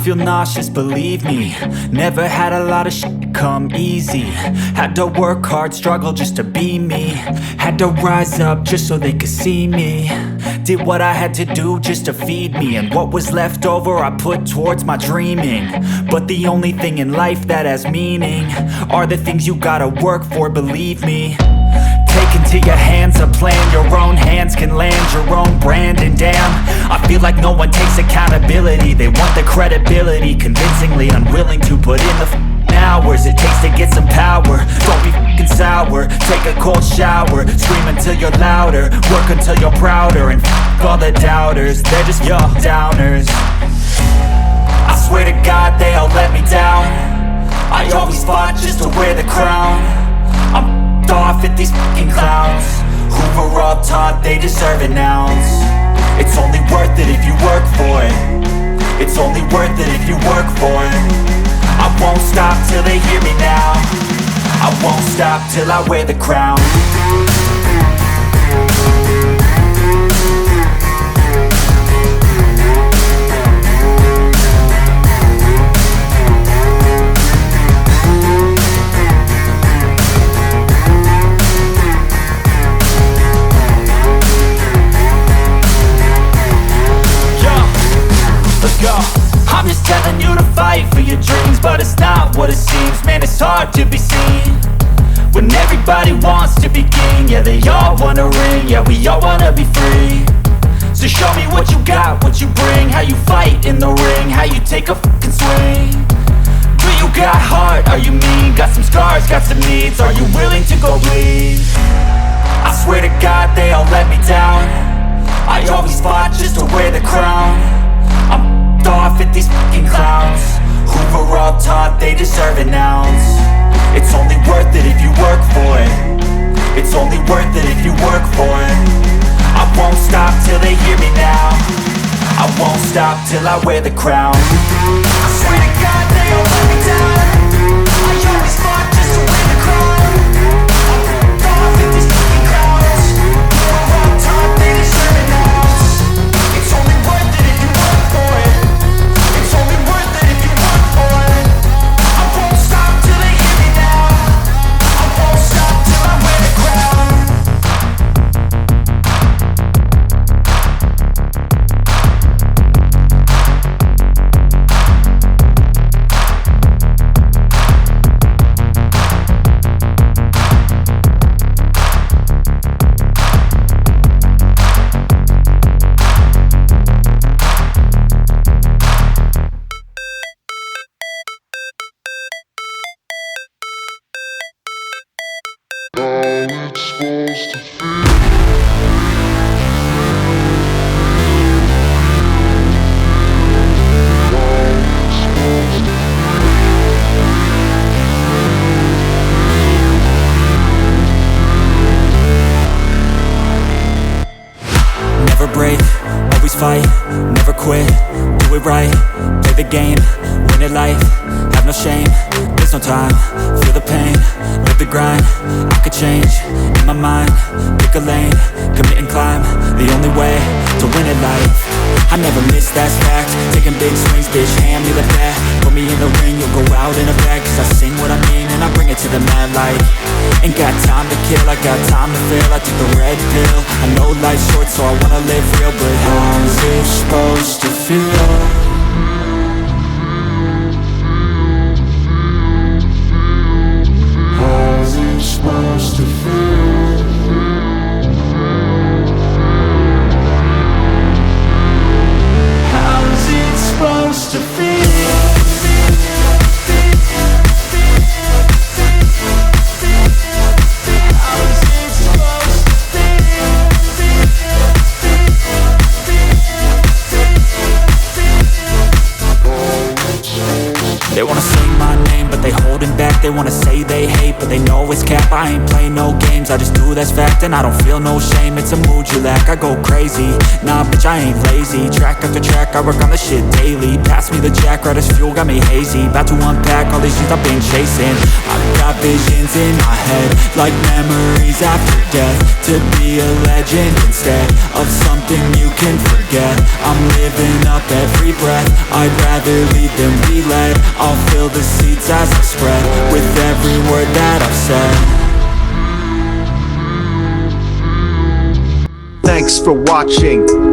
feel nauseous, believe me. Never had a lot of shit come easy. Had to work hard, struggle just to be me. Had to rise up just so they could see me. Did what I had to do just to feed me, and what was left over I put towards my dreaming. But the only thing in life that has meaning are the things you gotta work for, believe me. Take into your hands a plan, your own hands can land your own brand. And damn, I feel like no one takes accountability. They want the credibility, convincingly unwilling to put in the hours it takes to get some power. Don't be f***ing sour, take a cold shower. Scream until you're louder, work until you're prouder. And f*** all the doubters, they're just your downers. I swear to God they all let me down. I always fought just to wear the crown. I'm off at these fucking clowns who were all taught they deserve an ounce. It's only worth it if you work for it. It's only worth it if you work for it. I won't stop till they hear me now. I won't stop till I wear the crown. I'm just telling you to fight for your dreams, but it's not what it seems. Man, it's hard to be seen when everybody wants to be king. Yeah, they all wanna ring, yeah, we all wanna be free. So show me what you got, what you bring, how you fight in the ring, how you take a fucking swing. Do you got heart, are you mean? Got some scars, got some needs, are you willing to go bleed? I swear to God they all let me down. I always fought just to wear the crown. I'm off at these fucking clowns who were all taught they deserve an ounce. It's only worth it if you work for it. It's only worth it if you work for it. I won't stop till they hear me now. I won't stop till I wear the crown. I swear to God they all let me down. I always fought just to wear the crown. I'm off at these fucking clowns who were all taught they deserve an ounce. It's only worth it if you work for it. It's only worth it if you work for it. I won't stop till they hear me now. I won't stop till I wear the crown. Never break, always fight, never quit, do it right, play the game, win it life, have no shame, there's no time, feel the pain, live the grind, I could change, in my mind, pick a lane, commit and climb, the only way to win it life. I never miss, that's fact, taking big swings, bitch, hand me the bat, put me in the ring, you'll go out in a bag, cause I sing what I mean and I bring it to the mad light. Ain't got time to kill, I got time to feel, I took the red pill, I know life's short so I wanna live real, but how's it supposed to feel? How's it supposed to feel? How's it supposed to feel? They wanna say my name, but they holding back. They wanna say they hate, but they know it's cap. I ain't play no games, I just do that's fact. And I don't feel no shame, it's a mood you lack. I go crazy, nah bitch I ain't lazy. Track after track, I work on this shit daily. Pass me the jack, right as fuel, got me hazy. About to unpack all these things I've been chasing. I got visions, lines in my head, like memories after death. To be a legend instead of something you can forget. I'm living up every breath, I'd rather lead than be led. I'll fill the seats as I spread, with every word that I've said. Thanks for watching.